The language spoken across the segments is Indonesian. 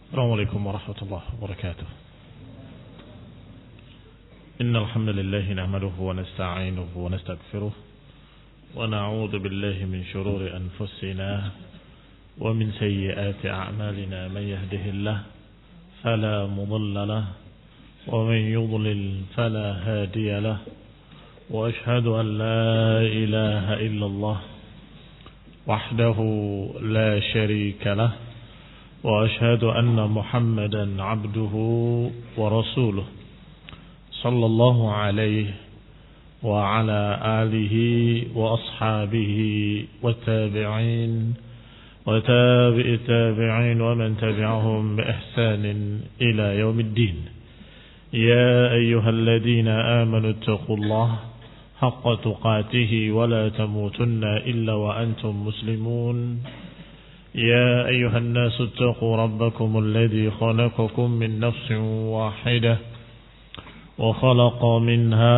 السلام عليكم ورحمة الله وبركاته. إن الحمد لله نحمده ونستعينه ونستغفره ونعوذ بالله من شرور أنفسنا ومن سيئات أعمالنا. من يهده الله فلا مضل له ومن يضلل فلا هادي له وأشهد أن لا إله إلا الله وحده لا شريك له وأشهد أن محمدا عبده ورسوله صلى الله عليه وعلى آله وأصحابه والتابعين وتابع التابعين ومن تبعهم بإحسان إلى يوم الدين. يا أيها الذين آمنوا اتقوا الله حق تقاته ولا تموتن إلا وأنتم مسلمون. يا أيها الناس اتقوا ربكم الذي خلقكم من نفس واحدة وخلق منها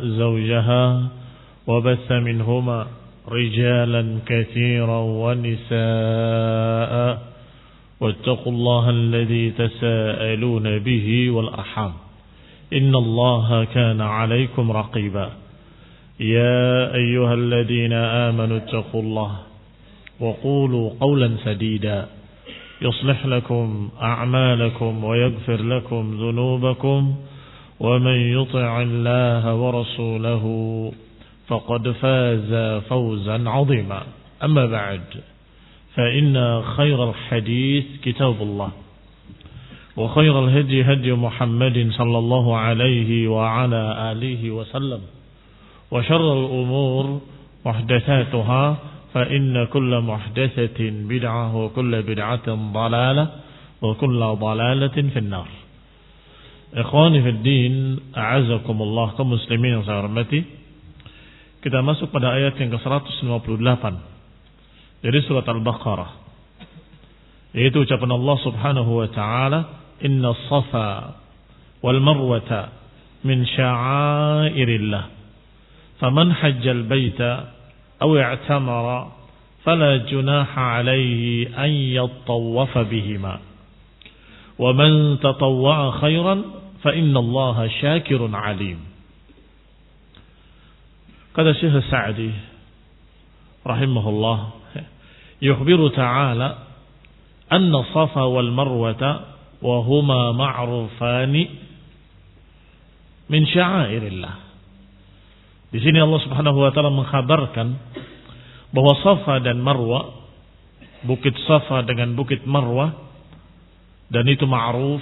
زوجها وبث منهما رجالا كثيرا ونساء واتقوا الله الذي تساءلون به والأرحام إن الله كان عليكم رقيبا. يا أيها الذين آمنوا اتقوا الله وقولوا قولا سديدا يصلح لكم أعمالكم ويغفر لكم ذنوبكم ومن يطع الله ورسوله فقد فاز فوزا عظيما. أما بعد فإن خير الحديث كتاب الله وخير الهدي هدي محمد صلى الله عليه وعلى آله وسلم وشر الأمور محدثاتها فإن كل محدثة بدعة وكل بدعة ضلالة وكل ضلالة في النار. Ikhwani fi din, a'azakumullah, kaum muslimin yang saya hormati. Kita masuk pada ayat yang ke-158 dari surat Al-Baqarah, yaitu ucapan Allah Subhanahu wa taala, "Inna as-safa wal marwata min sya'airillah. Faman hajjal baita أو اعتمر فلا جناح عليه أن يطوف بهما ومن تطوع خيرا فإن الله شاكر عليم." Kata Syekh Sa'di rahimahullah, yukhbiru ta'ala anna Safa wal Marwata wa huma ma'rufani min sya'airillah. Di sini Allah Subhanahu wa taala mengkhabarkan bahwa Safa dan Marwa, bukit Safa dengan bukit Marwa, dan itu ma'ruf,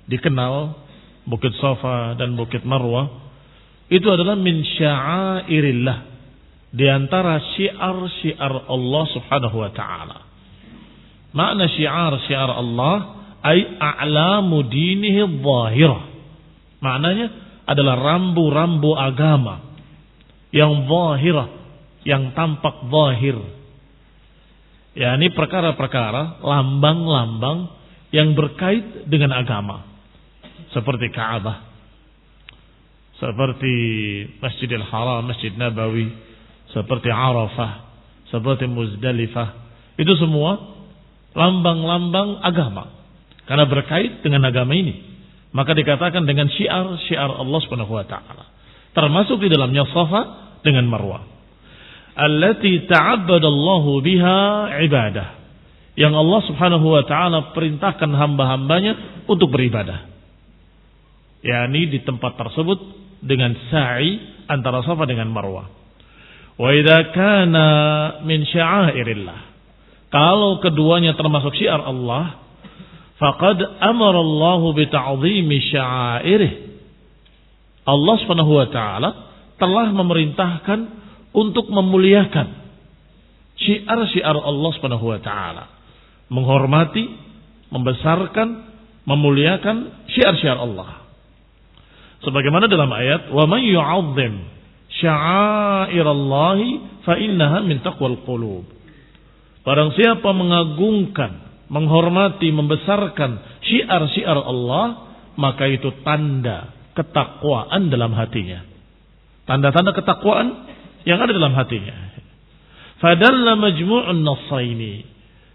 dikenal, bukit Safa dan bukit Marwa itu adalah min sya'airillah, di antara syiar-syiar Allah Subhanahu wa taala. Makna syiar-syiar Allah ay a'lamu dinihi dhahirah. Maknanya adalah rambu-rambu agama yang zahirah, yang tampak zahir. Yakni perkara-perkara, lambang-lambang yang berkait dengan agama. Seperti Ka'bah, seperti Masjidil Haram, Masjid Nabawi, seperti Arafah, seperti Muzdalifah. Itu semua lambang-lambang agama, karena berkait dengan agama ini. Maka dikatakan dengan syiar-syiar Allah Subhanahu wa taala. Termasuk di dalamnya Safa dengan Marwa. Allati ta'abbadallahu biha ibadah. Yang Allah Subhanahu wa taala perintahkan hamba-hambanya untuk beribadah. yakni di tempat tersebut dengan sa'i antara Safa dengan Marwa. Wa idza kana min sya'airillah. Kalau keduanya termasuk syiar Allah, faqad amara Allah bi ta'dhimi sya'airih. Allah Subhanahu wa taala telah memerintahkan untuk memuliakan syiar-syiar Allah Subhanahu wa taala, menghormati, membesarkan, memuliakan syiar-syiar Allah. Sebagaimana dalam ayat, "Wa man yu'azzim sya'airallahi fa innaha min taqwal qulub." Barang siapa mengagungkan, menghormati, membesarkan syiar-syiar Allah, maka itu tanda ketakwaan dalam hatinya. Tanda-tanda ketakwaan yang ada dalam hatinya. Fadalla majmu'un nassaini.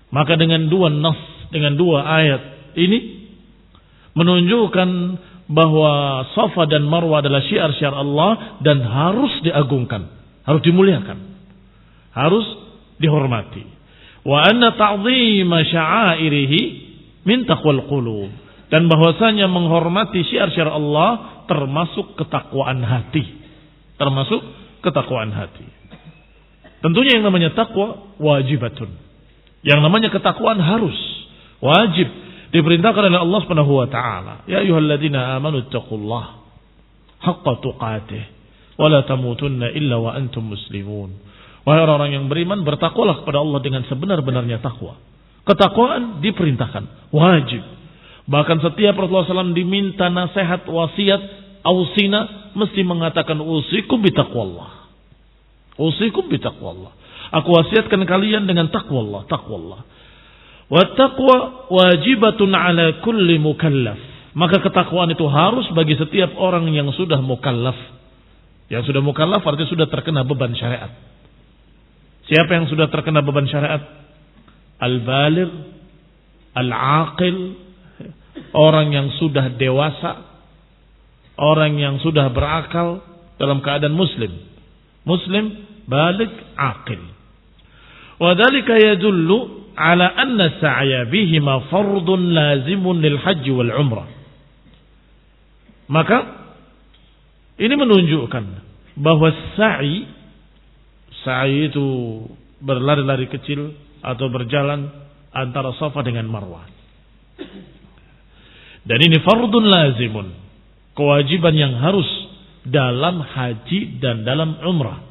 Maka dengan dua nas, dengan dua ayat ini menunjukkan bahwa Safa dan Marwah adalah syiar-syiar Allah dan harus diagungkan, harus dimuliakan, harus dihormati. Wa anna ta'dhima sya'airihi min taqwal qulub, dan bahwasanya menghormati syiar-syiar Allah termasuk ketakwaan hati, termasuk ketakwaan hati. Tentunya yang namanya takwa wajibatun, yang namanya ketakwaan harus, wajib, diperintahkan oleh Allah Subhanahu wa taala. Ya ayyuhalladzina amanu taqullaha haqqa tuqatih wa la tamutunna illa wa antum muslimun. Wahai orang-orang yang beriman, bertakwalah kepada Allah dengan sebenar-benarnya takwa. Ketakwaan diperintahkan, wajib. Bahkan setiap Rasulullah SAW diminta nasihat, wasiat, ausina, mesti mengatakan usikum bitaqwallah. Usikum bitaqwallah. Aku wasiatkan kalian dengan taqwallah, taqwallah. Wa taqwa wajibatun ala kulli mukallaf. Maka ketakwaan itu harus bagi setiap orang yang sudah mukallaf. Yang sudah mukallaf artinya sudah terkena beban syariat. Siapa yang sudah terkena beban syariat? Al-baligh, al-aqil, orang yang sudah dewasa, orang yang sudah berakal dalam keadaan muslim. Muslim, baligh, aqil. Wa dzalika yadullu ala anna sa'ya bihima fardun lazimun lil haji wal umrah. Maka ini menunjukkan bahwa sa'i itu berlari-lari kecil atau berjalan antara Safa dengan Marwah. Dan ini fardun lazimun, kewajiban yang harus dalam haji dan dalam umrah.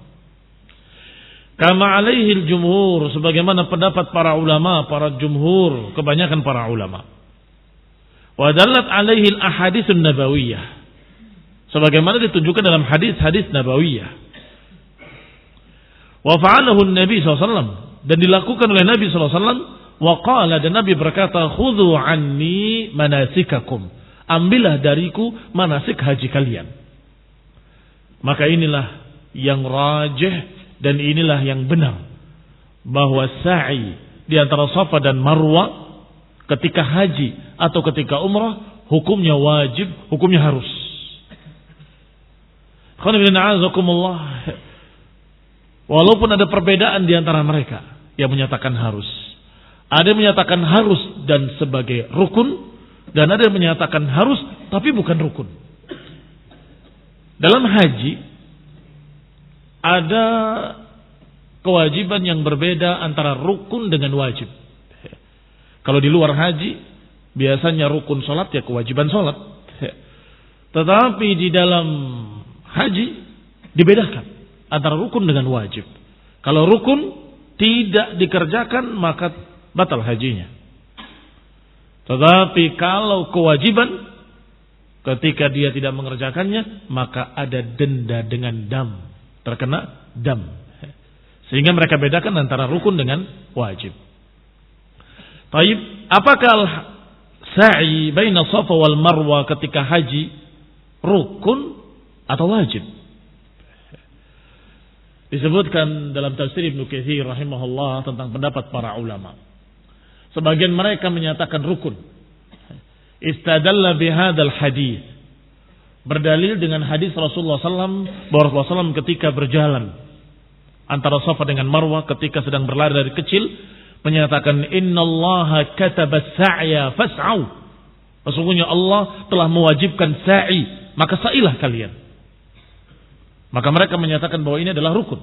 Kama alaihi jumhur, sebagaimana pendapat para ulama, para jumhur, kebanyakan para ulama. Wa dallat alaihi al-ahaditsun nabawiyah, sebagaimana ditunjukkan dalam hadis-hadis nabawiyah. Wa fa'alahu an-nabi sallallahu alaihi wasallam, dan dilakukan oleh Nabi sallallahu alaihi wasallam. Wa qala, dan Nabi berkata, khudhu anni manasikakum, ambillah dariku manasik haji kalian. Maka inilah yang rajih dan inilah yang benar, bahwa sa'i di antara Safa dan Marwah ketika haji atau ketika umrah hukumnya wajib, hukumnya harus. Walaupun ada perbedaan di antara mereka yang menyatakan harus. Ada yang menyatakan harus dan sebagai rukun, dan ada yang menyatakan harus tapi bukan rukun. Dalam haji ada kewajiban yang berbeda antara rukun dengan wajib. Kalau di luar haji biasanya rukun sholat ya kewajiban sholat. Tetapi di dalam haji dibedakan antara rukun dengan wajib. Kalau rukun tidak dikerjakan maka batal hajinya. Tetapi kalau kewajiban, ketika dia tidak mengerjakannya maka ada denda dengan dam, terkena dam. Sehingga mereka bedakan antara rukun dengan wajib. Taib, apakah sa'i baina Safa wal Marwah ketika haji rukun atau wajib? Disebutkan dalam tafsir Ibnu Katsir rahimahullah tentang pendapat para ulama. Sebagian mereka menyatakan rukun. Istadalla bihadzal hadis, berdalil dengan hadis Rasulullah SAW, bahwa Rasulullah SAW ketika berjalan antara Safa dengan Marwah ketika sedang berlari dari kecil menyatakan innallaha kataba sa'ya fas'au. Sesungguhnya Allah telah mewajibkan sa'i, maka sa'ilah kalian. Maka mereka menyatakan bahwa ini adalah rukun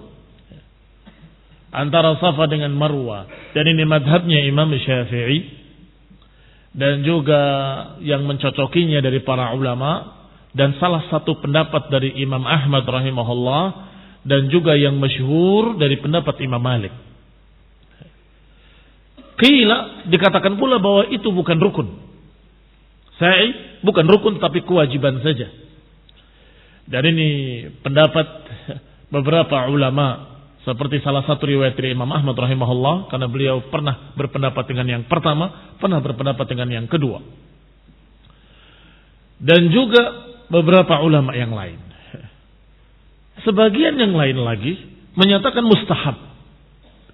antara Safa dengan Marwah, dan ini madhabnya Imam Syafi'i dan juga yang mencocokinya dari para ulama, dan salah satu pendapat dari Imam Ahmad rahimahullah, dan juga yang masyhur dari pendapat Imam Malik. Qila, dikatakan pula bahwa itu bukan rukun. Sa'i bukan rukun tapi kewajiban saja. Dan ini pendapat beberapa ulama, seperti salah satu riwayat dari Imam Ahmad rahimahullah, karena beliau pernah berpendapat dengan yang pertama, pernah berpendapat dengan yang kedua. Dan juga beberapa ulama yang lain. Sebagian yang lain lagi menyatakan mustahab.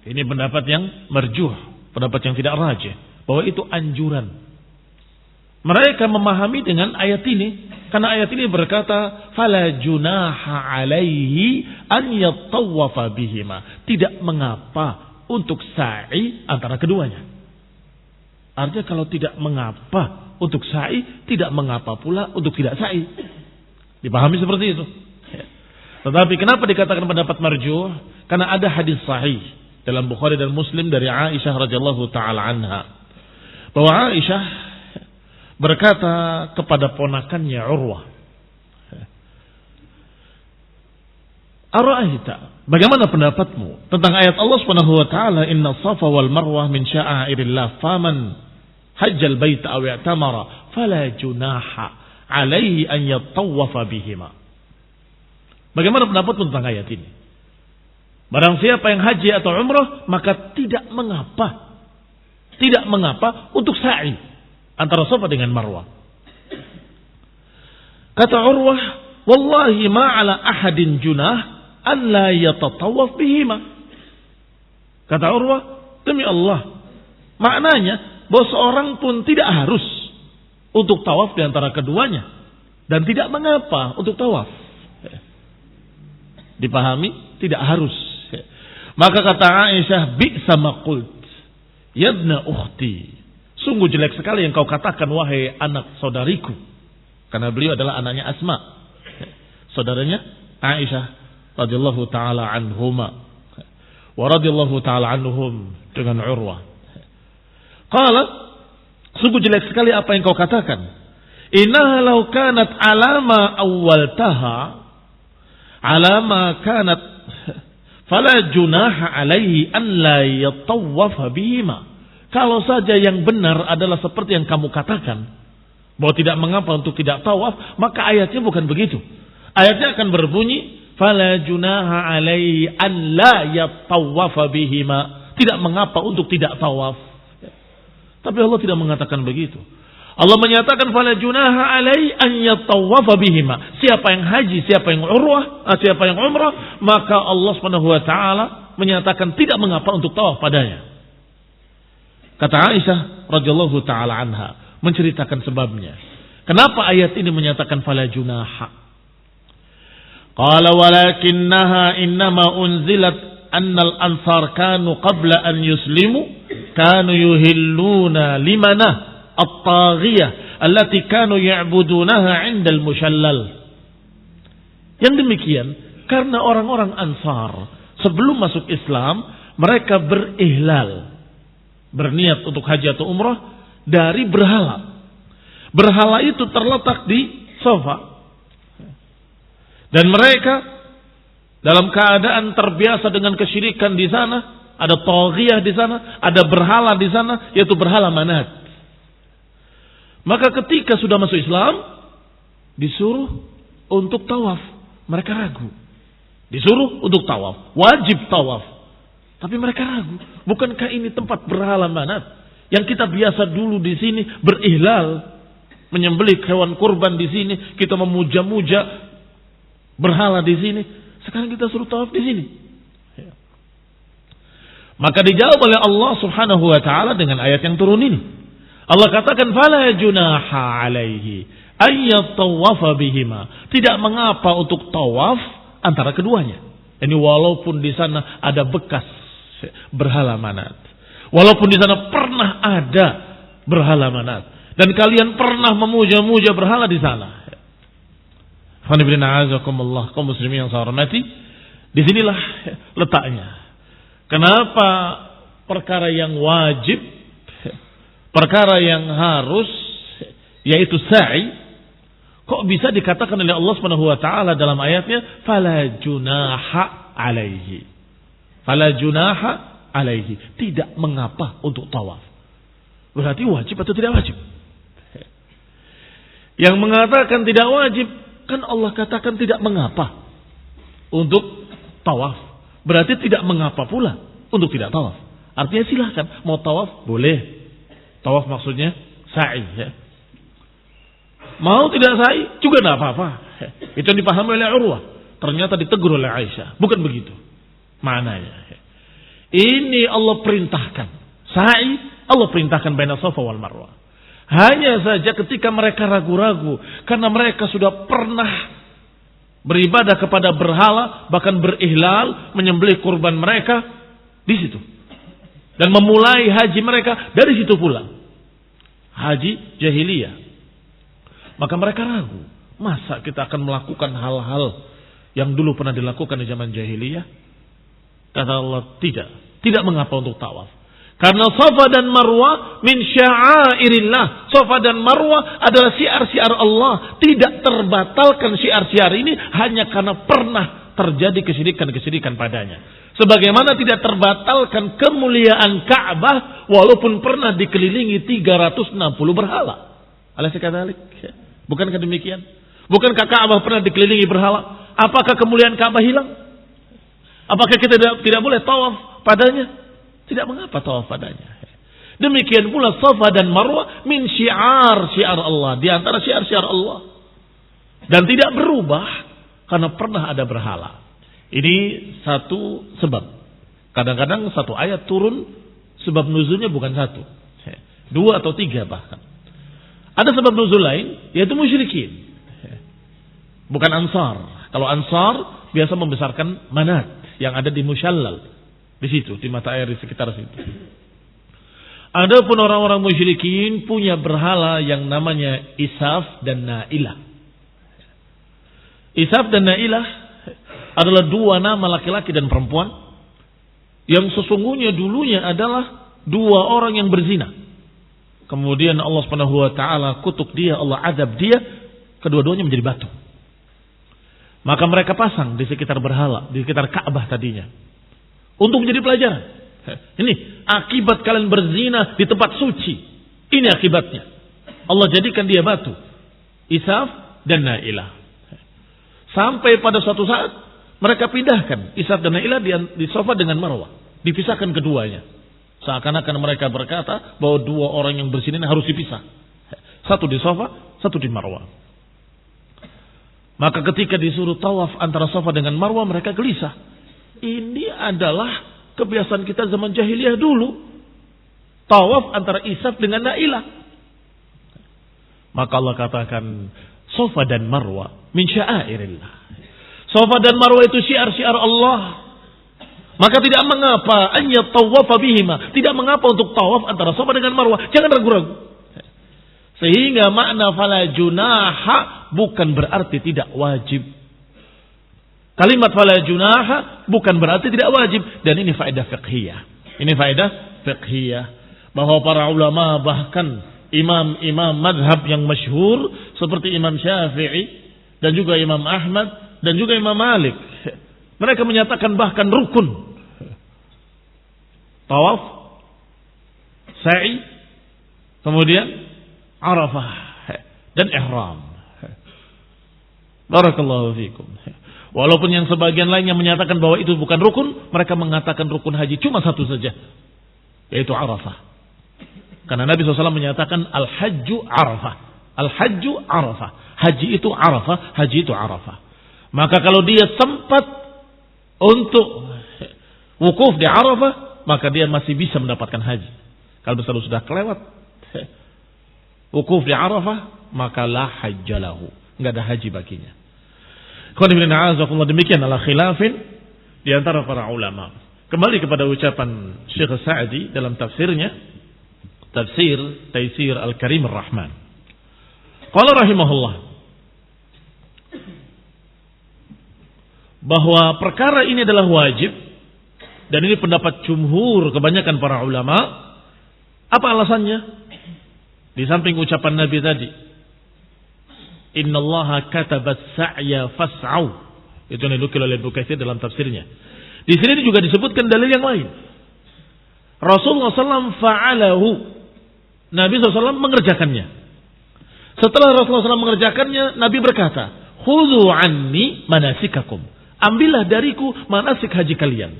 Ini pendapat yang marjuh, pendapat yang tidak rajih, bahwa itu anjuran. Mereka memahami dengan ayat ini. Karena ayat ini berkata, fala junaha alaihi an yattawafa bihima. Tidak mengapa untuk sa'i antara keduanya. Artinya kalau tidak mengapa untuk sa'i, tidak mengapa pula untuk tidak sa'i. Dipahami seperti itu. Tetapi kenapa dikatakan pendapat marjuh? Karena ada hadis sahih dalam Bukhari dan Muslim dari Aisyah radhiyallahu taala anha, bahwa Aisyah berkata kepada ponakannya Urwah, "Ara'aita, bagaimana pendapatmu tentang ayat Allah Subhanahu wa taala, Inna Safa wal Marwah min sya'airillah, faman hajjal baita aw i'tamara fala junaha alaihi an yattawafa bihima." Bagaimana pendapatmu tentang ayat ini? Barang siapa yang haji atau umrah, maka tidak mengapa untuk sa'i antara Safa dengan Marwah. Kata Urwah, wallahi ma ala ahadin junah an la yatatawaf bihima. Kata Urwah, demi Allah, maknanya bahwa seorang pun tidak harus untuk tawaf di antara keduanya, dan tidak mengapa untuk tawaf. Dipahami? Tidak harus. Maka kata Aisyah, bi'sa ma qult yabna ukhti. Sungguh jelek sekali yang kau katakan, wahai anak saudariku. Karena beliau adalah anaknya Asma, saudaranya Aisyah radhiyallahu taala anhuma wa radhiyallahu taala anhum dengan Urwah. Qala, sungguh jelek sekali apa yang kau katakan. Innaha law kanat alama awwaltaha alama kanat fala junaha alaihi an la yatawafa bihima. Kalau saja yang benar adalah seperti yang kamu katakan, bahwa tidak mengapa untuk tidak tawaf, maka ayatnya bukan begitu. Ayatnya akan berbunyi fala junaha alaihi an la yatawafa bihima. Tidak mengapa untuk tidak tawaf. Tapi Allah tidak mengatakan begitu. Allah menyatakan fala junaha alaihi an yatawafa bihima. Siapa yang haji, siapa yang siapa yang umrah, maka Allah Subhanahu wa taala menyatakan tidak mengapa untuk tawaf padanya. Kata Aisyah radhiyallahu taala anha menceritakan sebabnya. Kenapa ayat ini menyatakan fala junaha? Qala walakinnaha innama unzilat annal ansar kanu qabla an yuslimu kanu yuhilluna limanah at-taghiyah allati kanu ya'budunaha 'indal mushallal. Yang demikian karena orang-orang Ansar sebelum masuk Islam mereka berihlal, berniat untuk haji atau umrah dari berhala. Berhala itu terletak di Safa. Dan mereka dalam keadaan terbiasa dengan kesyirikan di sana, ada taghiyah di sana, ada berhala di sana, yaitu berhala Manat. Maka ketika sudah masuk Islam, disuruh untuk tawaf. Mereka ragu. Disuruh untuk tawaf. Wajib tawaf. Tapi mereka ragu. Bukankah ini tempat berhala Manat? Yang kita biasa dulu di sini berihlal. Menyembelih hewan kurban di sini. Kita memuja-muja berhala di sini. Sekarang kita suruh tawaf di sini. Maka dijawab oleh Allah Subhanahu wa taala dengan ayat yang turun ini. Allah katakan fala junaha alaihi ayyatawafa bihima. Tidak mengapa untuk tawaf antara keduanya. Ini walaupun di sana ada bekas berhala Manat. Walaupun di sana pernah ada berhala Manat dan kalian pernah memuja-muja berhala di sana. Alhamdulillah, kaum muslimin yang saya hormati, disinilah letaknya. Kenapa perkara yang wajib, perkara yang harus, yaitu sa'i, kok bisa dikatakan oleh Allah Subhanahu wa taala dalam ayatnya fala junaha alaihi. Fala junaha alaihi, tidak mengapa untuk tawaf. Berarti wajib atau tidak wajib? Yang mengatakan tidak wajib, kan Allah katakan tidak mengapa untuk tawaf. Berarti tidak mengapa pula untuk tidak tawaf. Artinya silahkan, mau tawaf boleh. Tawaf maksudnya sa'i, ya. Mau tidak sa'i juga tidak apa-apa. Itu yang dipahami oleh Urwah. Ternyata ditegur oleh Aisyah. Bukan begitu maknanya. Ini Allah perintahkan sa'i, Allah perintahkan baina Safa wal Marwah. Hanya saja ketika mereka ragu-ragu, karena mereka sudah pernah beribadah kepada berhala, bahkan berihlal, menyembelih kurban mereka di situ. Dan memulai haji mereka dari situ pula. Haji jahiliyah. Maka mereka ragu, masa kita akan melakukan hal-hal yang dulu pernah dilakukan di zaman jahiliyah? Kata Allah, tidak mengapa untuk tawaf. Karena Safa dan Marwah min sya'airillah. Safa dan Marwah adalah syiar-syiar Allah. Tidak terbatalkan syiar-syiar ini hanya karena pernah terjadi kesyirikan-kesyirikan padanya. Sebagaimana tidak terbatalkan kemuliaan Ka'bah walaupun pernah dikelilingi 360 berhala. Alaysa kadzalik? Bukankah demikian? Bukankah Ka'bah pernah dikelilingi berhala? Apakah kemuliaan Ka'bah hilang? Apakah kita tidak boleh tawaf padanya? Tidak mengapa tawaf padanya. Demikian pula Safa dan Marwah min syiar Allah. Di antara syiar Allah. Dan tidak berubah karena pernah ada berhala. Ini satu sebab. Kadang-kadang satu ayat turun, sebab nuzulnya bukan satu. 2 atau 3 bahkan. Ada sebab nuzul lain, yaitu musyrikin. Bukan Ansar. Kalau Ansar biasa membesarkan Manat yang ada di Musyallal. Di situ, di mata air di sekitar situ. Adapun orang-orang musyrikin punya berhala yang namanya Isaf dan Nailah. Isaf dan Nailah adalah 2 nama laki-laki dan perempuan yang sesungguhnya dulunya adalah 2 orang yang berzina. Kemudian Allah Subhanahu wa taala kutuk dia, Allah azab dia, kedua-duanya menjadi batu. Maka mereka pasang di sekitar berhala, di sekitar Ka'bah tadinya. Untuk menjadi pelajaran. Ini akibat kalian berzina di tempat suci. Ini akibatnya. Allah jadikan dia batu. Isaf dan Nailah. Sampai pada suatu saat mereka pindahkan Isaf dan Nailah di Safa dengan Marwah. Dipisahkan keduanya. Seakan-akan mereka berkata bahwa 2 orang yang berzina harus dipisah. Satu di Safa, satu di Marwah. Maka ketika disuruh tawaf antara Safa dengan Marwah, mereka gelisah. Ini adalah kebiasaan kita zaman jahiliyah dulu. Tawaf antara Isaf dengan Nailah. Maka Allah katakan, Safa dan Marwah min sya'airillah. Safa dan Marwah itu syiar-syiar Allah. Maka tidak mengapa an yatawafa bihima. Tidak mengapa untuk tawaf antara Safa dengan Marwah. Jangan ragu-ragu. Sehingga makna fala junaha bukan berarti tidak wajib. Kalimat fala junaha bukan berarti tidak wajib. Dan ini faedah fiqhiyah. Ini faedah fiqhiyah. Bahwa para ulama bahkan imam-imam madhab yang masyhur seperti Imam Syafi'i dan juga Imam Ahmad dan juga Imam Malik. Mereka menyatakan bahkan rukun. Tawaf, sa'i, kemudian Arafah dan ihram. Barakallahu fikum. Walaupun yang sebagian lainnya menyatakan bahwa itu bukan rukun, mereka mengatakan rukun haji cuma satu saja, yaitu Arafah. Karena Nabi SAW menyatakan al-hajju Arafah. Al-hajju Arafah. Haji itu Arafah, haji itu Arafah. Maka kalau dia sempat untuk wukuf di Arafah, maka dia masih bisa mendapatkan haji. Kalau misalnya sudah kelewat wukuf di Arafah, maka la hajjalahu. Enggak ada haji baginya. Demikian ala khilafin di antara para ulama. Kembali kepada ucapan Syekh Sa'di dalam tafsirnya, tafsir Taisir Al-Karim Ar-Rahman. Qala rahimahullah, bahwa perkara ini adalah wajib, dan ini pendapat jumhur kebanyakan para ulama. Apa alasannya? Di samping ucapan Nabi tadi, innallaha katabat sa'ya fas'au. Itu yang dinukil oleh Ibnu Katsir dalam tafsirnya. Di sini juga disebutkan dalil yang lain. Rasulullah SAW fa'alahu. Nabi SAW mengerjakannya. Setelah Rasulullah SAW mengerjakannya, Nabi berkata, khudhu anni manasikakum. Ambillah dariku manasik haji kalian.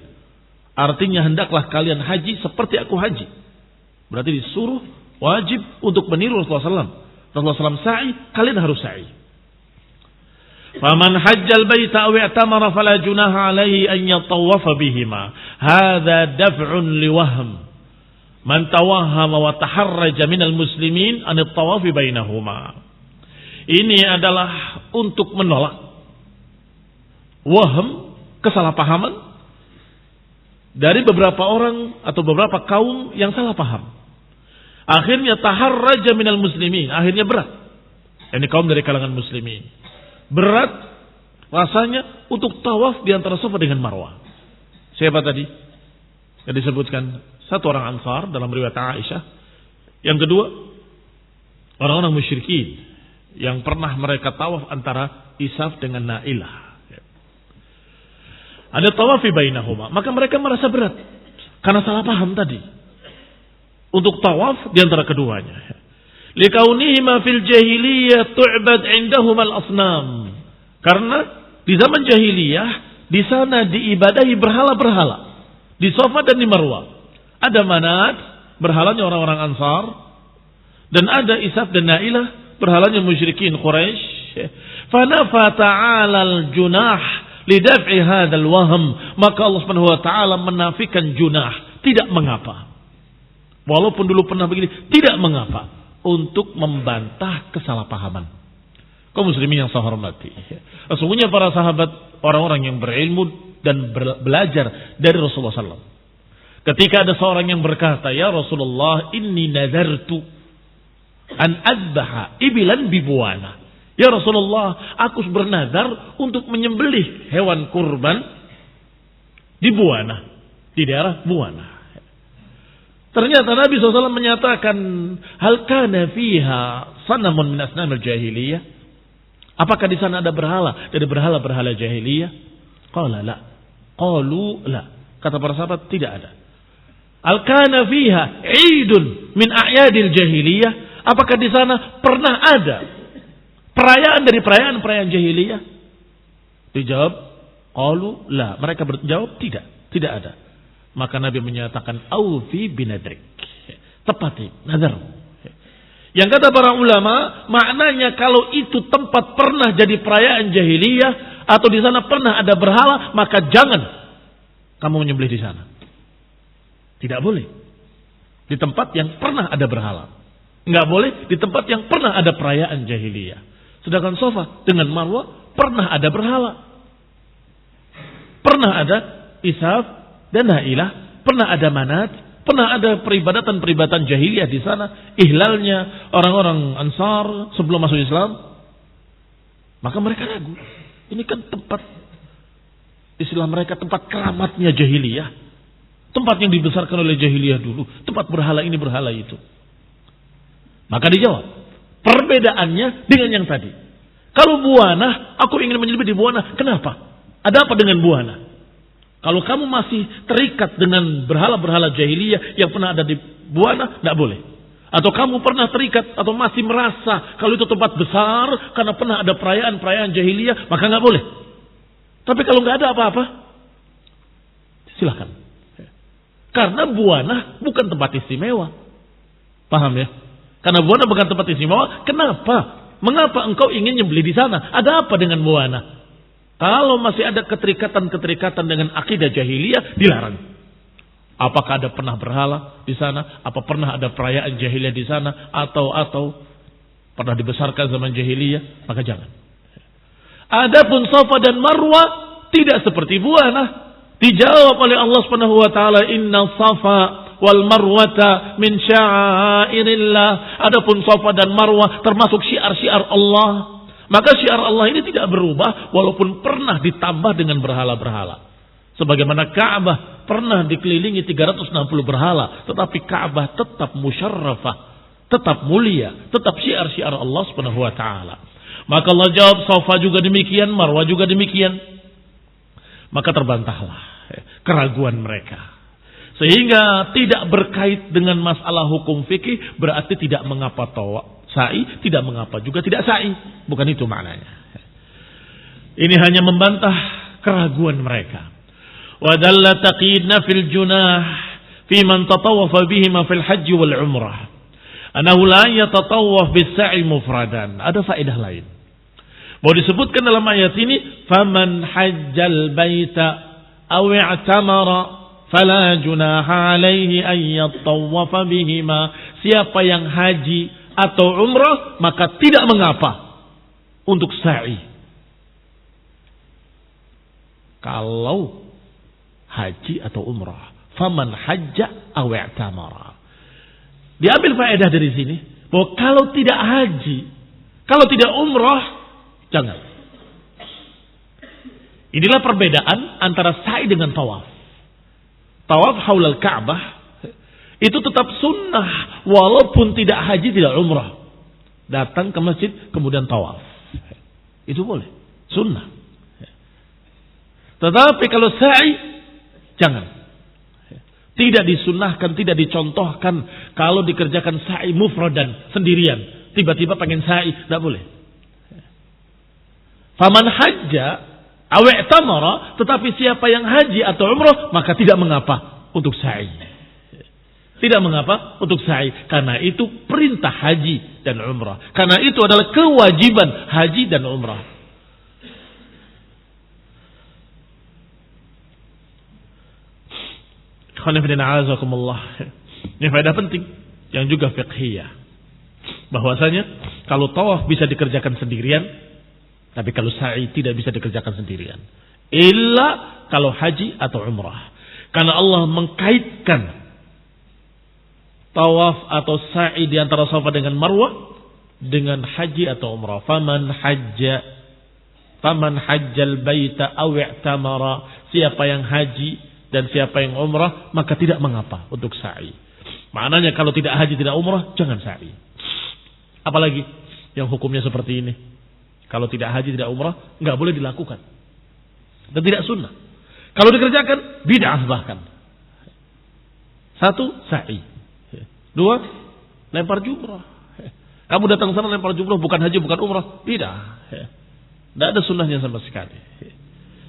Artinya hendaklah kalian haji seperti aku haji. Berarti disuruh wajib untuk meniru Rasulullah SAW. Rasulullah SAW sa'i, kalian harus sa'i. Faman hajjal baita aw i'tamara fala junaha alaihi an yatawafa bihima. Hadza daf'un liwahm. Man tawahhama wa taharraja minal muslimin an at-tawafi bainahuma. Ini adalah untuk menolak waham, kesalahpahaman dari beberapa orang atau beberapa kaum yang salah paham. Akhirnya taharraja minal muslimin, akhirnya berat. Ini kaum dari kalangan muslimin. Berat rasanya untuk tawaf di antara Safa dengan Marwah. Siapa tadi? Yang disebutkan satu orang Ansar dalam riwayat Aisyah. Yang kedua, orang-orang musyrikin yang pernah mereka tawaf antara Isaf dengan Nailah. Ada tawafi bainahuma, maka mereka merasa berat karena salah paham tadi untuk tawaf di antara keduanya. Likaunihima fil jahiliyah tu'bad indahum al-asnam. Karena di zaman jahiliyah di sana diibadahi berhala-berhala di Safa dan di Marwah. Ada Manat, berhalanya orang-orang Ansar, dan ada Isaf dan Nailah, berhalanya musyrikin Quraisy. Fanafa ta'ala al-junah lidaf'i hadzal wahm, maka Allah Subhanahu wa taala menafikan junah, tidak mengapa. Walaupun dulu pernah begini, tidak mengapa untuk membantah kesalahpahaman. Kaum muslimin yang saya hormati, sesungguhnya para sahabat orang-orang yang berilmu dan belajar dari Rasulullah SAW. Ketika ada seorang yang berkata, "Ya Rasulullah, inni nadartu an adbaha ibilan bibuana." Ya Rasulullah, aku bernazar untuk menyembelih hewan kurban di Buana, di daerah Buana. Ternyata Nabi SAW menyatakan, hal kana fiha sanamun min asnamil jahiliyah? Apakah di sana ada berhala dari berhala-berhala jahiliyah? Qala la. Qalu la. Kata para sahabat, tidak ada. Al kana fiha idun min a'yadil jahiliyah? Apakah di sana pernah ada perayaan dari perayaan-perayaan jahiliyah? Dijawab, qalu la. Mereka berjawab tidak ada. Maka Nabi menyatakan aufi binadrik. Tepati nazar. Yang kata para ulama, maknanya kalau itu tempat pernah jadi perayaan jahiliyah atau di sana pernah ada berhala, maka jangan kamu menyembelih di sana. Tidak boleh di tempat yang pernah ada berhala. Enggak boleh di tempat yang pernah ada perayaan jahiliyah. Sedangkan Safa dengan Marwah pernah ada berhala. Pernah ada Isaf dan Nailah, pernah ada Manat, pernah ada peribadatan-peribadatan jahiliyah di sana, ihlalnya orang-orang Ansar sebelum masuk Islam. Maka mereka ragu. Ini kan tempat, istilah mereka tempat keramatnya jahiliyah. Tempat yang dibesarkan oleh jahiliyah dulu. Tempat berhala ini, berhala itu. Maka dijawab, perbedaannya dengan yang tadi. Kalau Buana, aku ingin menyembelih di Buana. Kenapa? Ada apa dengan Buana? Kalau kamu masih terikat dengan berhala-berhala jahiliyah yang pernah ada di Buana, tidak boleh. Atau kamu pernah terikat atau masih merasa kalau itu tempat besar karena pernah ada perayaan-perayaan jahiliyah, maka nggak boleh. Tapi kalau nggak ada apa-apa, silakan. Karena Buana bukan tempat istimewa. Paham ya? Karena Buana bukan tempat istimewa, kenapa? Mengapa engkau ingin nyembelih di sana? Ada apa dengan Buana? Kalau masih ada keterikatan-keterikatan dengan akidah jahiliyah, dilarang. Apakah ada pernah berhala di sana? Apa pernah ada perayaan jahiliyah di sana? Atau pernah dibesarkan zaman jahiliyah? Maka jangan. Adapun Safa dan Marwah tidak seperti Buana. Dijawab oleh Allah Subhanahu wa taala, "Inna Safa wal Marwata min sya'airillah." Adapun Safa dan Marwah termasuk syiar-syiar Allah. Maka syiar Allah ini tidak berubah walaupun pernah ditambah dengan berhala-berhala. Sebagaimana Ka'bah pernah dikelilingi 360 berhala, tetapi Ka'bah tetap musyarrafah, tetap mulia, tetap syiar-syiar Allah Subhanahu wa taala. Maka Allah jawab, Safa juga demikian, Marwah juga demikian. Maka terbantahlah keraguan mereka. Sehingga tidak berkait dengan masalah hukum fikih, berarti tidak mengapa sa'i, tidak mengapa juga tidak sa'i. Bukan itu maknanya. Ini hanya membantah keraguan mereka. Wa dalla taqidna fil junah fi man tatawwafa bihima fil haji wal umrah. Annahu la yatatawwaf bis sa'i mufradan. Ada faedah lain. Mau disebutkan dalam ayat ini, faman hajjal baita aw i'tamara fala junaha alaihi an yattawafa bihima. Siapa yang haji atau umrah maka tidak mengapa untuk sa'i. Kalau haji atau umrah, faman hajja aw i'tamara. Diambil faedah dari sini bahwa kalau tidak haji, kalau tidak umrah, jangan. Inilah perbedaan antara sa'i dengan tawaf. Tawaf haulal Ka'bah itu tetap sunnah walaupun tidak haji, tidak umrah. Datang ke masjid kemudian tawaf. Itu boleh, sunnah. Tetapi kalau sa'i jangan. Tidak disunnahkan, tidak dicontohkan kalau dikerjakan sa'i mufradan sendirian. Tiba-tiba pengen sa'i, tidak boleh. Faman hajja aw i'tamara, tetapi siapa yang haji atau umrah maka tidak mengapa untuk sa'i. Tidak mengapa untuk sa'i, karena itu perintah haji dan umrah. Karena itu adalah kewajiban haji dan umrah. Ini faedah penting yang juga fiqhiyah. Bahwasanya kalau tawaf bisa dikerjakan sendirian, tapi kalau sa'i tidak bisa dikerjakan sendirian. Illa kalau haji atau umrah. Karena Allah mengkaitkan tawaf atau sa'i di antara Safa dengan Marwah dengan haji atau umrah. Faman hajjal baita aw i'tamara. Siapa yang haji dan siapa yang umrah maka tidak mengapa untuk sa'i. Maknanya kalau tidak haji tidak umrah jangan sa'i. Apalagi yang hukumnya seperti ini. Kalau tidak haji tidak umrah enggak boleh dilakukan. Dan tidak sunnah. Kalau dikerjakan bid'ah bahkan. 1 sa'i. 2 lempar jumrah. Kamu datang sana lempar jumrah bukan haji bukan umrah, bid'ah. Tidak ada sunnahnya sama sekali.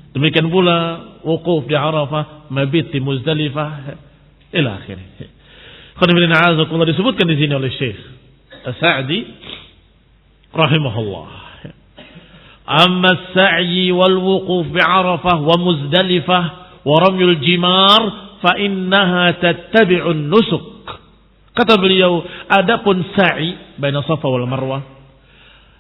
Demikian pula wukuf di Arafah, mabit di Muzdalifah, ila akhirih. Khonifidin a'azakullah disebutkan di sini oleh Syekh As-Sa'di rahimahullah. Amma as-sa'yi wal wukuf bi Arafah wa Muzdalifah wa ramyul jimar fa innaha tattabi'un nusuk. Kata beliau, adapun sa'i baina Safa wal Marwah,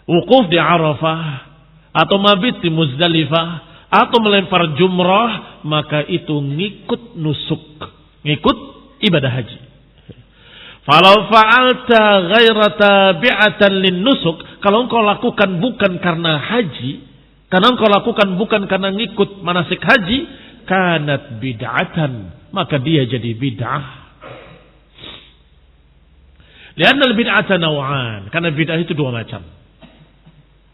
wukuf di Arafah atau mabit di Muzdalifah atau melempar jumrah, maka itu ngikut nusuk, ngikut ibadah haji. Falau fa'alta ghaira tabi'atan lin nusuk, kalau engkau lakukan bukan karena haji, karena engkau lakukan bukan karena ngikut manasik haji, kanat bid'atan, maka dia jadi bid'ah. Lianna al-bid'ata naw'an, karena bid'ah itu 2 macam.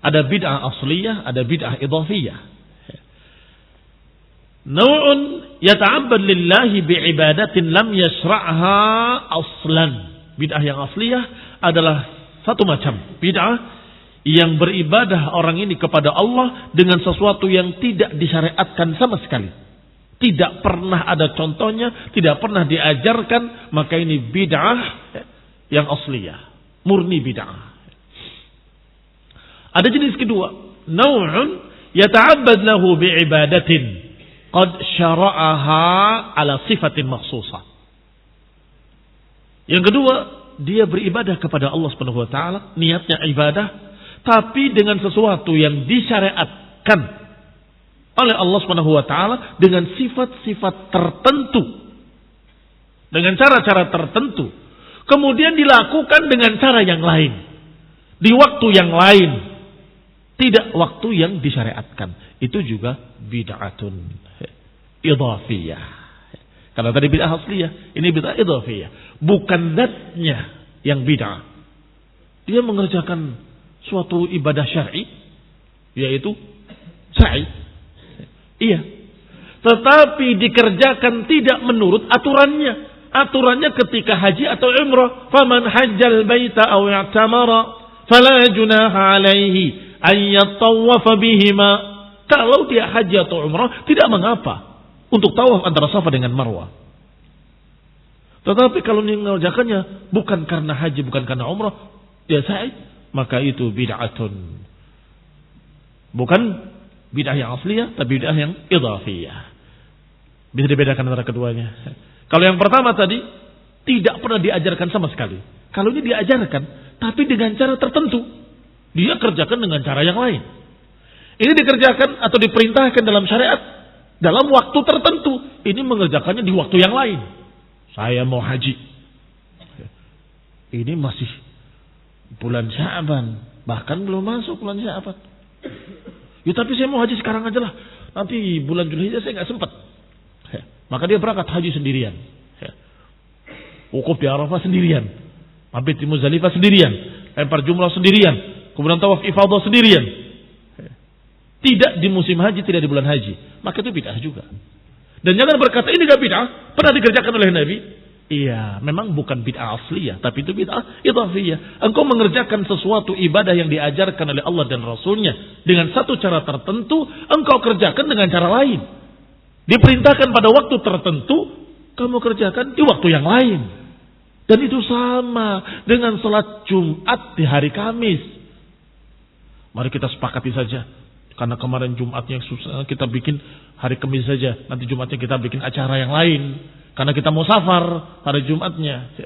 Ada bid'ah asliyah, ada bid'ah idhafiyah. Naw'un yata'abbad lillahi bi'ibadatin lam yashra'ha aslan. Bid'ah yang asliyah adalah satu macam bid'ah yang beribadah orang ini kepada Allah dengan sesuatu yang tidak disyariatkan sama sekali. Tidak pernah ada contohnya, tidak pernah diajarkan, maka ini bid'ah yang asliyah, murni bid'ah. Ada jenis kedua, naw'un yata'abbad lahu bi'ibadatin qad syara'aha ala sifatin makhsusah. Yang kedua, dia beribadah kepada Allah Subhanahu wa taala, niatnya ibadah tapi dengan sesuatu yang disyariatkan oleh Allah Subhanahu wa taala dengan sifat-sifat tertentu. Dengan cara-cara tertentu. Kemudian dilakukan dengan cara yang lain. Di waktu yang lain. Tidak waktu yang disyariatkan. Itu juga bid'atun idhafiyah. Karena tadi bid'ah asliyah, ini bid'ah idhafiyah. Bukan zatnya yang bid'ah. Dia mengerjakan suatu ibadah syar'i, yaitu sa'i. Iya. Tetapi dikerjakan tidak menurut aturannya. Aturannya ketika haji atau umrah. Faman hajjal baita aw i'tamara fala junaha alaihi an yattawafa bihima. Kalau dia haji atau umrah tidak mengapa untuk tawaf antara Safa dengan Marwah. Tetapi kalau mengerjakannya bukan karena haji, bukan karena umrah, dia sa'i, maka itu bid'atun. Bukan bid'ah yang asliyah, tapi bid'ah yang idhafiyah. Bisa dibedakan antara keduanya. Kalau yang pertama tadi tidak pernah diajarkan sama sekali. Kalau ini diajarkan, tapi dengan cara tertentu. Dia kerjakan dengan cara yang lain. Ini dikerjakan atau diperintahkan dalam syariat dalam waktu tertentu. Ini mengerjakannya di waktu yang lain. Saya mau haji. Ini masih bulan Sya'ban, bahkan belum masuk bulan Sya'ban. Ya tapi saya mau haji sekarang aja lah. Nanti bulan Zulhijjah saya nggak sempat. Maka dia berangkat haji sendirian. Wukuf di Arafah sendirian. Mabit di Muzdalifah sendirian. Lempar jumrah sendirian. Kemudian tawaf ifadah sendirian. Tidak di musim haji, tidak di bulan haji. Maka itu bid'ah juga. Dan jangan berkata ini gak bid'ah. Pernah dikerjakan oleh Nabi. Iya, memang bukan bid'ah asliyah, tapi itu bid'ah idhafiyah. Engkau mengerjakan sesuatu ibadah yang diajarkan oleh Allah dan Rasulnya dengan satu cara tertentu, engkau kerjakan dengan cara lain. Diperintahkan pada waktu tertentu, kamu kerjakan di waktu yang lain. Dan itu sama dengan salat Jumat di hari Kamis. Mari kita sepakati saja. Karena kemarin Jumatnya susah, kita bikin hari Kamis saja. Nanti Jumatnya kita bikin acara yang lain. Karena kita mau safar hari Jumatnya.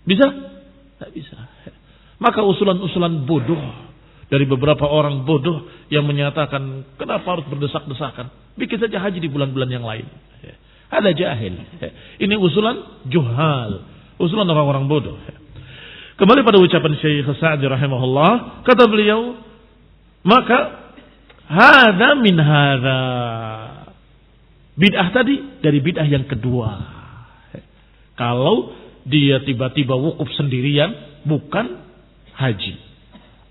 Bisa? Tidak bisa. Maka usulan-usulan bodoh dari beberapa orang bodoh yang menyatakan kenapa harus berdesak-desakan. Bikin saja haji di bulan-bulan yang lain. Ada jahil. Ini usulan juhal. Usulan orang-orang bodoh. Kembali pada ucapan Syekh Sa'di rahimahullah. Kata beliau, maka hadza min hadza. Bid'ah tadi dari bid'ah yang kedua. Kalau dia tiba-tiba wukuf sendirian bukan haji.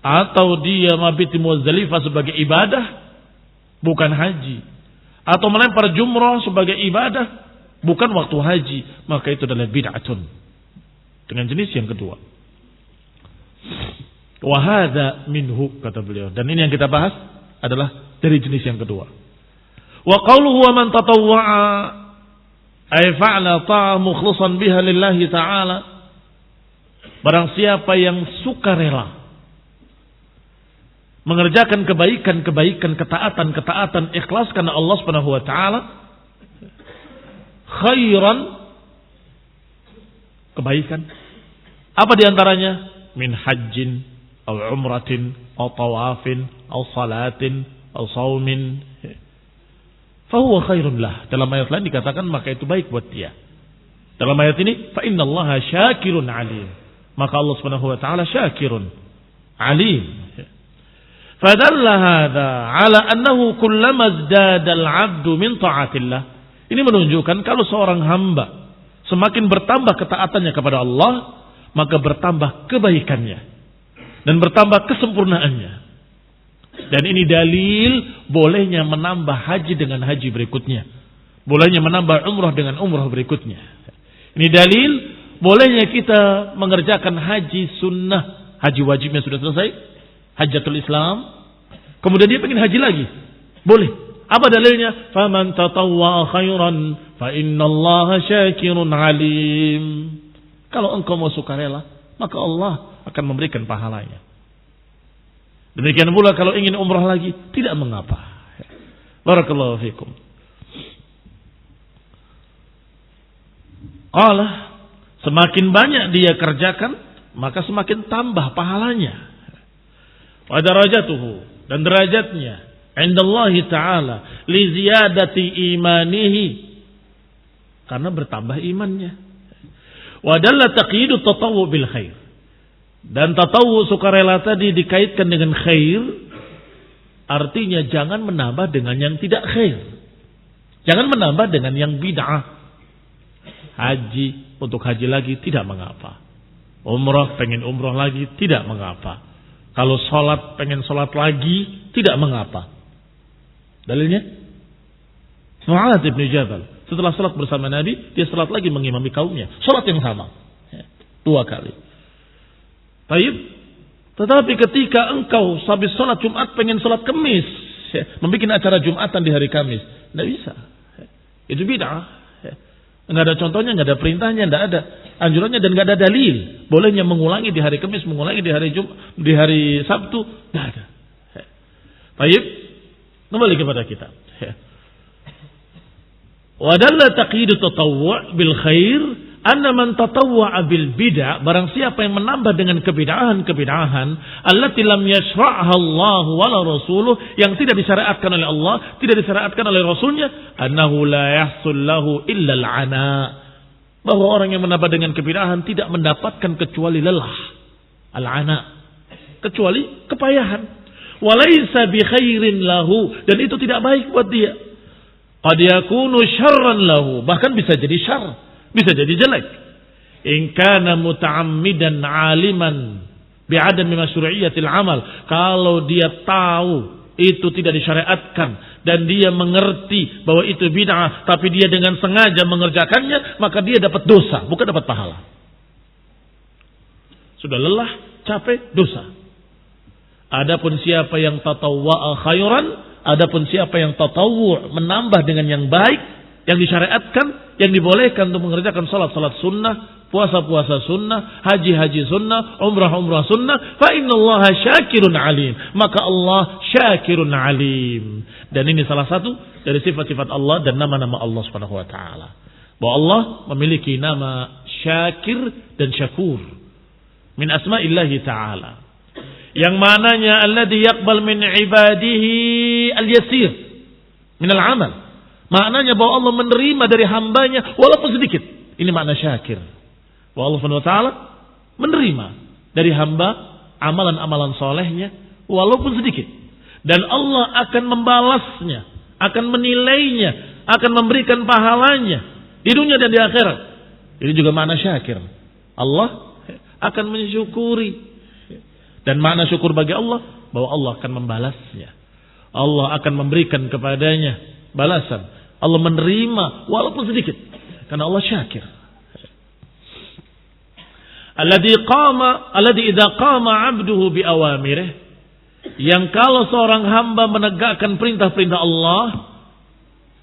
Atau dia mabit di Muzdalifah sebagai ibadah bukan haji. Atau melempar jumrah sebagai ibadah bukan waktu haji. Maka itu adalah bid'atun. Dengan jenis yang kedua. Wa hadza minhu kata beliau. Dan ini yang kita bahas adalah dari jenis yang kedua. Wa qawluhu wa man tatawwa'a ay fa'ala ta'ah mukhlishan biha lillahi ta'ala. Barang siapa yang sukarela mengerjakan kebaikan-kebaikan, ketaatan-ketaatan ikhlas karena Allah Subhanahu wa taala, khairan kebaikan. Apa di antaranya? Min hajjin aw umratin aw tawafin aw salatin aw saumin. Fahuwa khairun lah. Dalam ayat lain dikatakan maka itu baik buat dia. Dalam ayat ini fa innallaha syakirun alim. Maka Allah Subhanahu wa taala syakirun alim. Fadalla hadza ala annahu kullama izdada al-'abdu min ta'atillah. Ini menunjukkan kalau seorang hamba semakin bertambah ketaatannya kepada Allah, maka bertambah kebaikannya dan bertambah kesempurnaannya. Dan ini dalil bolehnya menambah haji dengan haji berikutnya. Bolehnya menambah umrah dengan umrah berikutnya. Ini dalil bolehnya kita mengerjakan haji sunnah. Haji wajibnya sudah selesai. Hajjatul Islam. Kemudian dia pengen haji lagi. Boleh. Apa dalilnya? Faman tatawwa'a khairan fa innallaha syakirun alim. Kalau engkau mau sukarela, maka Allah akan memberikan pahalanya. Demikian pula kalau ingin umrah lagi, tidak mengapa. Barakallahu fikum. Allah semakin banyak dia kerjakan, maka semakin tambah pahalanya. Wa darajatuhu, dan derajatnya indallahi ta'ala li ziyadati imanihi, karena bertambah imannya. Wa dalla taqyidu tatawwu bil khair. Dan tatawwu sukarela tadi dikaitkan dengan khair. Artinya jangan menambah dengan yang tidak khair. Jangan menambah dengan yang bid'ah. Haji, untuk haji lagi tidak mengapa. Umrah, pengen umrah lagi tidak mengapa. Kalau sholat, pengen sholat lagi tidak mengapa. Dalilnya? Mu'adz bin Jabal. Setelah sholat bersama Nabi, dia sholat lagi mengimami kaumnya. Sholat yang sama. 2 kali. Baik, tetapi ketika engkau habis sholat Jumat pengen sholat Kamis, membuat acara Jumatan di hari Kamis, tidak bisa. Itu bid'ah. Enggak ada contohnya, enggak ada perintahnya, enggak ada anjurannya dan enggak ada dalil. Bolehnya mengulangi di hari Kamis, mengulangi di hari Sabtu, enggak ada. Baik, kembali kepada kita. Wa dalla taqyidu tatawwu' bil khair anna man tatawwa'a bil bid'ah, barang siapa yang menambah dengan kebid'ahan allati lam yashra'ha Allah wala rasuluh, yang tidak disyariatkan oleh Allah, tidak disyariatkan oleh Rasulnya, annahu la yahsul lahu illa al-'ana, bahwa orang yang menambah dengan kebid'ahan tidak mendapatkan kecuali lelah, al-'ana, kecuali kepayahan. Walaysa bi khairin lahu, dan itu tidak baik buat dia. Qad yakunu syarran lahu, bahkan bisa jadi syarr, bisa jadi jelek. In kana muta'ammidan 'aliman bi'adami masyru'iyyatil 'amal, kalau dia tahu itu tidak disyariatkan dan dia mengerti bahwa itu bid'ah tapi dia dengan sengaja mengerjakannya, maka dia dapat dosa, bukan dapat pahala. Sudah lelah, capek, dosa. Adapun siapa yang tatawwa'a khairan, adapun siapa yang tatawwu' menambah dengan yang baik, yang disyariatkan, yang dibolehkan untuk mengerjakan salat-salat sunnah, puasa-puasa sunnah, haji-haji sunnah, umrah-umrah sunnah, fa innallaha syakirun alim, maka Allah syakirun alim. Dan ini salah satu dari sifat-sifat Allah dan nama-nama Allah Subhanahu wa taala. Bahwa Allah memiliki nama Syakir dan Syakur min asma'illahi ta'ala, yang mananya alladhi yaqbal min ibadihi al-yasir min al-amal. Maknanya bahwa Allah menerima dari hambanya walaupun sedikit. Ini makna syakir. Bahwa Allah Subhanahu wa taala menerima dari hamba amalan-amalan solehnya walaupun sedikit. Dan Allah akan membalasnya, akan menilainya, akan memberikan pahalanya di dunia dan di akhirat. Ini juga makna syakir. Allah akan mensyukuri. Dan makna syukur bagi Allah bahwa Allah akan membalasnya. Allah akan memberikan kepadanya balasan. Allah menerima walaupun sedikit karena Allah syakir. Alladzi idza qama 'abduhu bi awamirih, yang kalau seorang hamba menegakkan perintah-perintah Allah,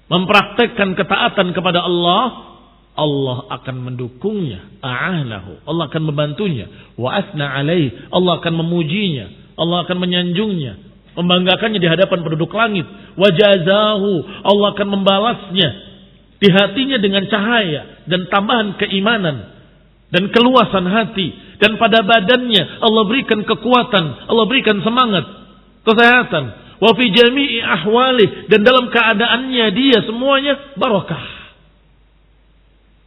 mempraktekkan ketaatan kepada Allah, Allah akan mendukungnya, a'anahu, Allah akan membantunya, wa asna alaih, Allah akan memujinya, Allah akan menyanjungnya, membanggakannya di hadapan penduduk langit, wa jazahu, Allah akan membalasnya di hatinya dengan cahaya dan tambahan keimanan dan keluasan hati, dan pada badannya Allah berikan kekuatan, Allah berikan semangat, kesehatan, wa fi jami'i ahwalih, dan dalam keadaannya dia semuanya barakah.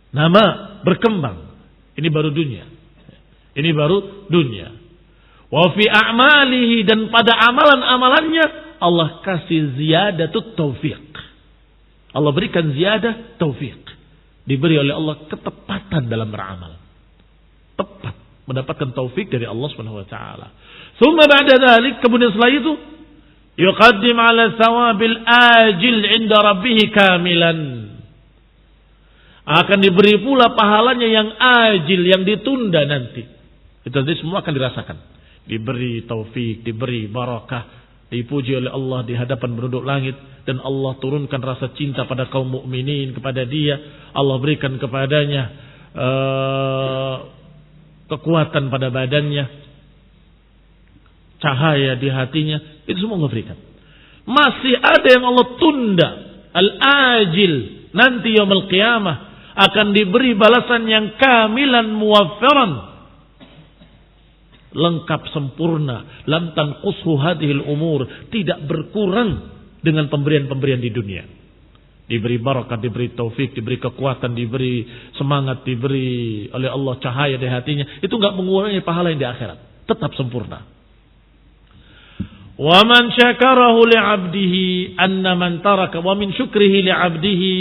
Nama berkembang. Ini baru dunia. Ini baru dunia. Wa fi a'malihi, dan pada amalan-amalannya Allah kasih ziyadatut taufiq. Allah berikan ziyadah taufiq. Diberi oleh Allah ketepatan dalam beramal. Tepat mendapatkan taufik dari Allah Subhanahu wa taala. Tsumma ba'da dzalik, kemudian setelah itu yuqaddim 'ala thawabil ajil 'inda rabbih kamilan. Akan diberi pula pahalanya yang ajil, yang ditunda nanti. Itu nanti semua akan dirasakan. Diberi taufik, diberi barakah, dipuji oleh Allah di hadapan penduduk langit, dan Allah turunkan rasa cinta pada kaum mukminin kepada dia. Allah berikan kepadanya kekuatan pada badannya, cahaya di hatinya, itu semua Allah berikan. Masih ada yang Allah tunda, al-ajil, nanti yaumul qiyamah akan diberi balasan yang kamilan muwaffiran, lengkap sempurna, lam tanqushu hadhil umur, tidak berkurang dengan pemberian-pemberian di dunia. Diberi barakah, diberi taufik, diberi kekuatan, diberi semangat, diberi oleh Allah cahaya di hatinya, itu enggak mengurangi pahala yang di akhirat, tetap sempurna. Wa man syakarahu li'abdihi anna man taraka, wa min syukrihi li'abdihi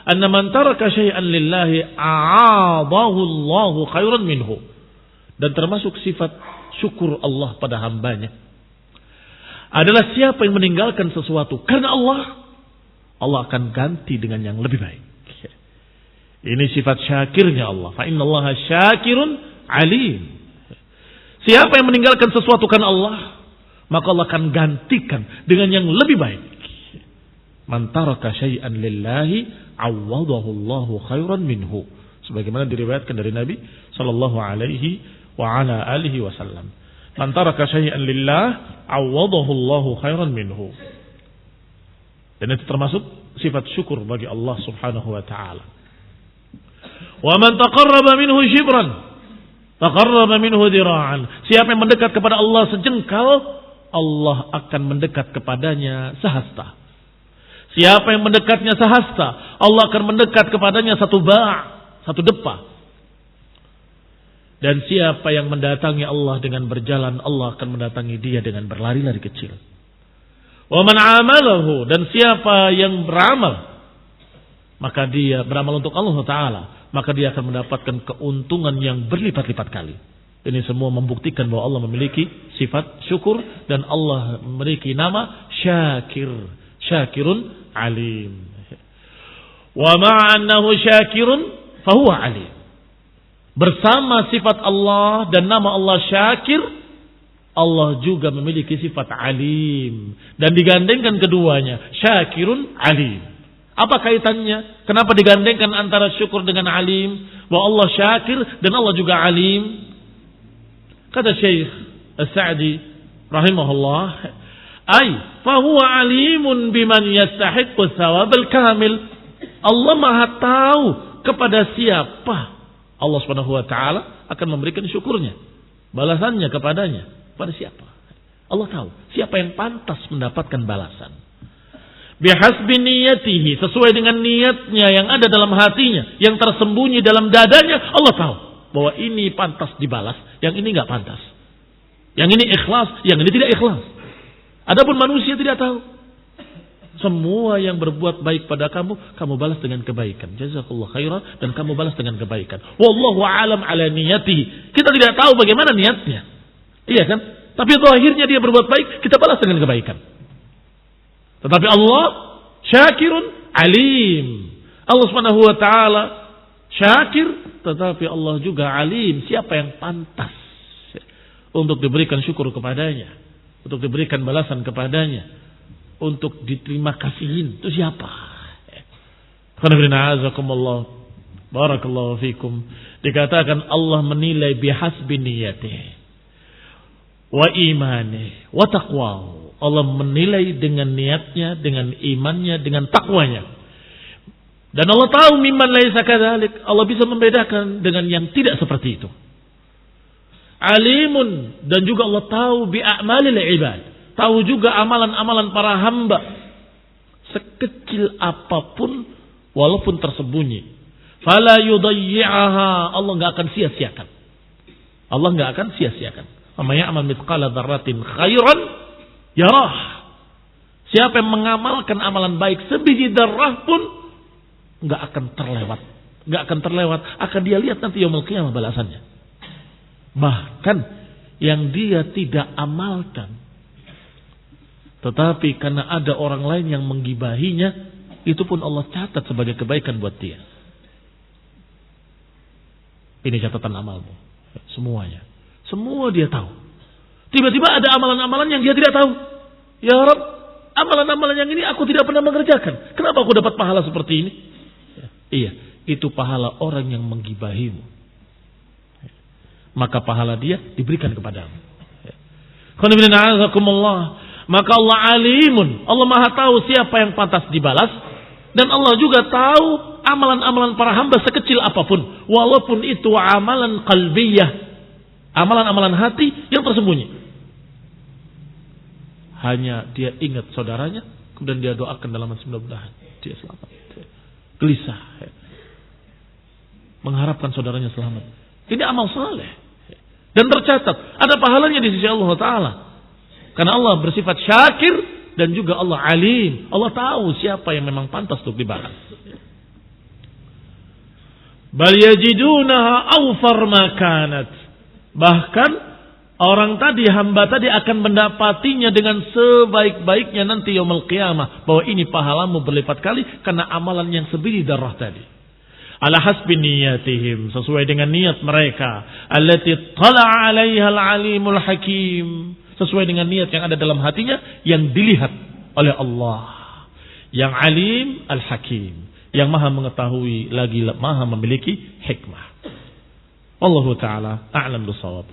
anna man taraka syai'an lillahi a'adahu Allahu khairan minhu. Dan termasuk sifat syukur Allah pada hambanya adalah siapa yang meninggalkan sesuatu karena Allah, Allah akan ganti dengan yang lebih baik. Ini sifat syakirnya Allah. Fa innallaha syakirun alim. Siapa yang meninggalkan sesuatu karena Allah, maka Allah akan gantikan dengan yang lebih baik. Man taraka syai'an lillahi awadahu Allahu khairan minhu. Sebagaimana diriwayatkan dari Nabi sallallahu alaihi wa ala alihi wasallam. Man taraka syai'an lillah awadahu Allahu khairan minhu. Dan itu termasuk sifat syukur bagi Allah Subhanahu wa taala. Wa man taqarraba minhu shibran taqarraba minhu dira'an. Siapa yang mendekat kepada Allah sejengkal, Allah akan mendekat kepadanya sehasta. Siapa yang mendekatnya sehasta, Allah akan mendekat kepadanya satu depa. Dan siapa yang mendatangi Allah dengan berjalan, Allah akan mendatangi dia dengan berlari-lari kecil. Wa man amalahu, dan siapa yang beramal, maka dia beramal untuk Allah Ta'ala, maka dia akan mendapatkan keuntungan yang berlipat-lipat kali. Ini semua membuktikan bahwa Allah memiliki sifat syukur dan Allah memiliki nama Syakir. Syakirun alim. Wa ma'annahu syakirun fahuwa alim. Bersama sifat Allah dan nama Allah Syakir, Allah juga memiliki sifat alim. Dan digandengkan keduanya, Syakirun alim. Apa kaitannya? Kenapa digandengkan antara syukur dengan alim? Bahwa Allah Syakir dan Allah juga alim. Kata Syekh As-Sa'di rahimahullah, fahuwa alimun biman yastahiqqu thawabal kamil. Allah Maha tahu kepada siapa Allah Subhanahu wa taala akan memberikan syukurnya, balasannya kepadanya. Pada siapa? Allah tahu siapa yang pantas mendapatkan balasan. Bihasbi niyatihi, sesuai dengan niatnya yang ada dalam hatinya, yang tersembunyi dalam dadanya. Allah tahu bahwa ini pantas dibalas, yang ini enggak pantas. Yang ini ikhlas, yang ini tidak ikhlas. Adapun manusia tidak tahu. Semua yang berbuat baik pada kamu, kamu balas dengan kebaikan. Jazakallahu khairan, dan kamu balas dengan kebaikan. Wallahu a'lam ala niyatihi. Kita tidak tahu bagaimana niatnya. Iya kan? Tapi akhirnya dia berbuat baik, kita balas dengan kebaikan. Tetapi Allah Syakirun alim. Allah Subhanahu wa taala Syakir, tetapi Allah juga alim. Siapa yang pantas untuk diberikan syukur kepadanya, untuk diberikan balasan kepadanya, untuk diterima kasihin, itu siapa? Barakallahu fikum. Dikatakan Allah menilai bihasbi niyatihi wa imanihi wa taqwahu. Allah menilai dengan niatnya, dengan imannya, dengan takwanya. Dan Allah tahu mimman laisa kadzalik. Allah bisa membedakan dengan yang tidak seperti itu. Alimun, dan juga Allah tahu bi a'malil ibad. Tahu juga amalan-amalan para hamba. Sekecil apapun walaupun tersembunyi. Fala yudayyi'aha. Allah enggak akan sia-siakan. Allah enggak akan sia-siakan. Amma ya'mal mithqala dzarratin khairan yarah. Siapa yang mengamalkan amalan baik sebiji darah pun enggak akan terlewat. Enggak akan terlewat. Akan dia lihat nanti yaumul qiyamah balasannya. Bahkan yang dia tidak amalkan, tetapi karena ada orang lain yang menggibahinya, itu pun Allah catat sebagai kebaikan buat dia. Ini catatan amalmu. Semuanya. Semua dia tahu. Tiba-tiba ada amalan-amalan yang dia tidak tahu. Ya Rabb, amalan-amalan yang ini aku tidak pernah mengerjakan. Kenapa aku dapat pahala seperti ini? Ya, iya, itu pahala orang yang menggibahimu. Maka pahala dia diberikan kepadamu. Maka Allah alimun. Allah Maha tahu siapa yang pantas dibalas. Dan Allah juga tahu amalan-amalan para hamba sekecil apapun. Walaupun itu amalan qalbiyah. Amalan-amalan hati yang tersembunyi. Hanya dia ingat saudaranya. Kemudian dia doakan dalam mudah-mudahan dia selamat. Gelisah. Mengharapkan saudaranya selamat. Ini amal saleh. Dan tercatat. Ada pahalanya di sisi Allah Ta'ala. Karena Allah bersifat syakir. Dan juga Allah alim. Allah tahu siapa yang memang pantas untuk dibalas. Bal yajidunaha awfar ma kanat. Bahkan orang tadi, hamba tadi akan mendapatinya dengan sebaik-baiknya nanti yaumul qiyamah. Bahwa ini pahalamu berlipat kali karena amalan yang sebiji darah tadi. Ala hasbi niyatihim, sesuai dengan niat mereka. Allati tala'a 'alaiha al-'alimul hakim. Sesuai dengan niat yang ada dalam hatinya yang dilihat oleh Allah. Yang alim al-hakim, yang maha mengetahui lagi maha memiliki hikmah. Wallahu ta'ala a'lam bissawab.